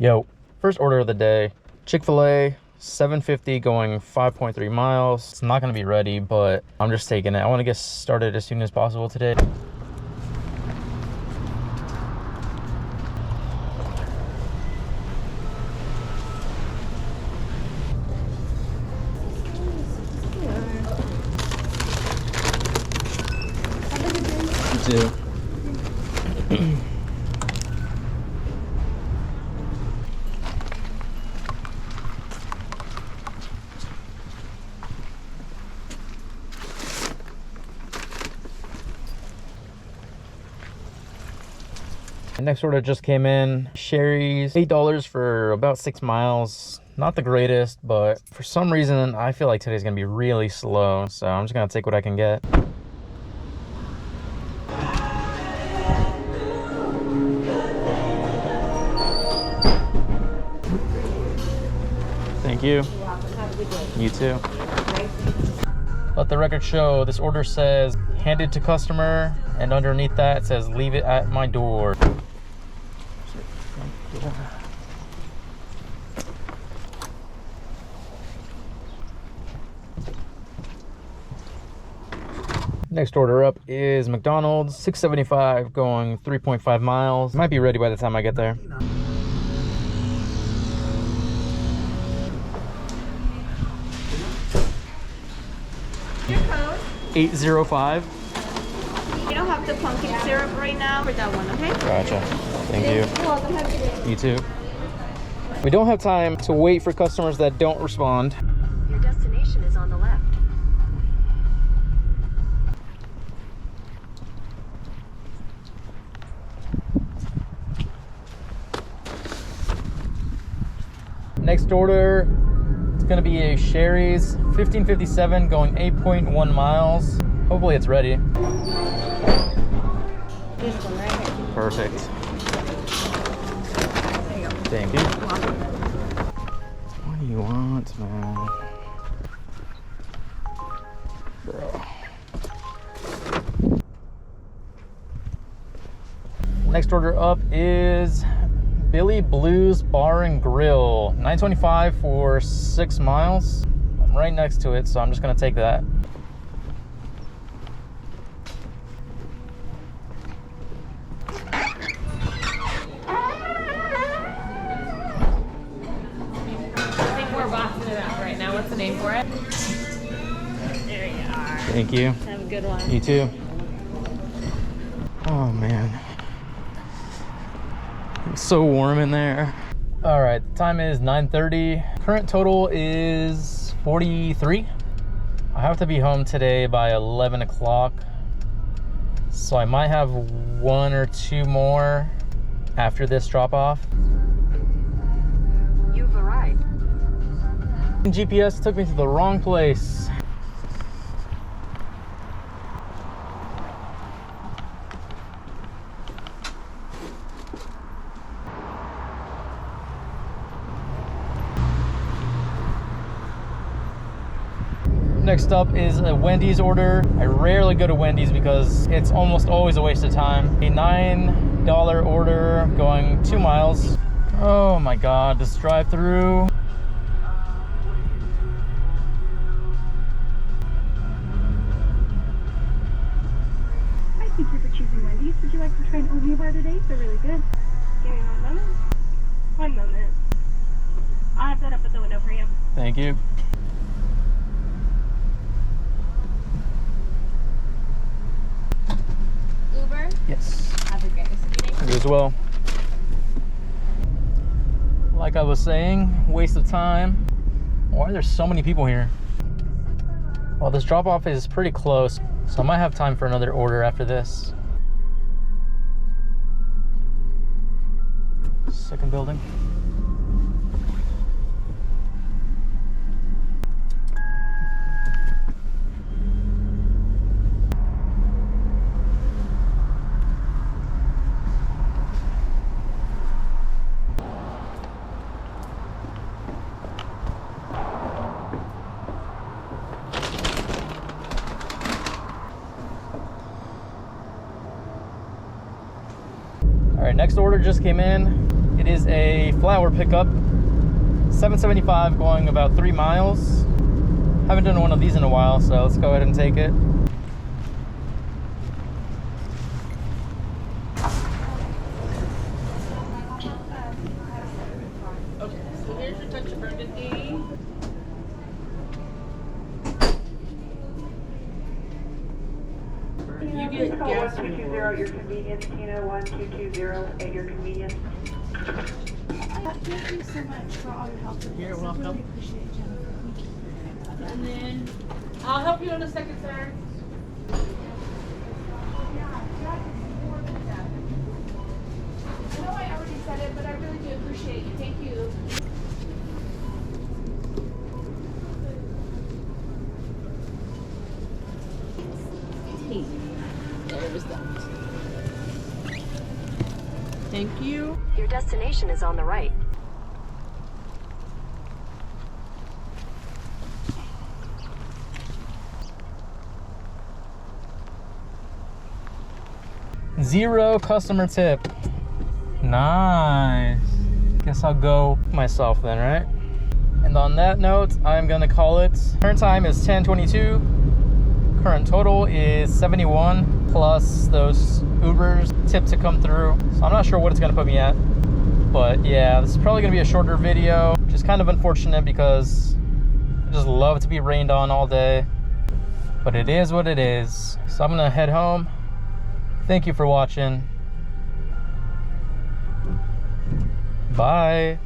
Yo, first order of the day, Chick-fil-A, 750 going 5.3 miles. It's not gonna be ready, but I'm just taking it. I wanna get started as soon as possible today. You too. Next order just came in. Sherry's, $8 for about 6 miles. Not the greatest, but for some reason I feel like today's gonna be really slow, so I'm just gonna take what I can get. Thank you. You too. Let the record show, this order says handed to customer, and underneath that it says leave it at my door. Next order up is McDonald's, $6.75 going 3.5 miles. Might be ready by the time I get there. Your code? 805. You don't have the pumpkin syrup right now for that one, okay? Gotcha. Thank you. You're welcome. Have a good day. You too. We don't have time to wait for customers that don't respond. Your destination is on the left. Next order, it's gonna be a Sherry's, 1557 going 8.1 miles. Hopefully it's ready. This one right here. Perfect. There you go. Thank you. What do you want, man? Bro. Next order up is Billy Blues Bar and Grill, $9.25 for 6 miles. I'm right next to it, so I'm just gonna take that. I think we're boxing it out right now. What's the name for it? There you are. Thank you. Have a good one. You too. Oh man. It's so warm in there. All right, time is 9:30. Current total is 43. I have to be home today by 11 o'clock. So I might have 1 or 2 more after this drop off. You've arrived. GPS took me to the wrong place. Next up is a Wendy's order. I rarely go to Wendy's because it's almost always a waste of time. A $9 order going 2 miles. Oh my God, this drive-through. Hi, thank you for choosing Wendy's. Would you like to try an oatmeal bar today? They're really good. Give me 1 moment. 1 moment. I'll have that up at the window for you. Thank you. Uber. Yes. Have a great meeting. You as well. Like I was saying, waste of time. Why are there so many people here? Well, this drop off is pretty close, so I might have time for another order after this. Second building. All right, next order just came in. It is a flower pickup, $7.75, going about 3 miles. Haven't done one of these in a while, so let's go ahead and take it. Okay, so here's your touch of burgundy. You get gas reward. 220 at your convenience, Kino 1220 at your convenience. Thank you so much for all your help. You're welcome. I really appreciate it, Jennifer. And then I'll help you in a second, sir. I know I already said it, but I really do appreciate you. Thank you. There's that. Thank you. Your destination is on the right. Zero customer tip. Nice. Guess I'll go myself then, right? And on that note, I'm gonna call it. Current time is 10:22. Current total is 71 plus those Ubers tip to come through. So I'm not sure what it's gonna put me at. But yeah, this is probably gonna be a shorter video, which is kind of unfortunate because I just love to be rained on all day. But it is what it is. So I'm gonna head home. Thank you for watching. Bye.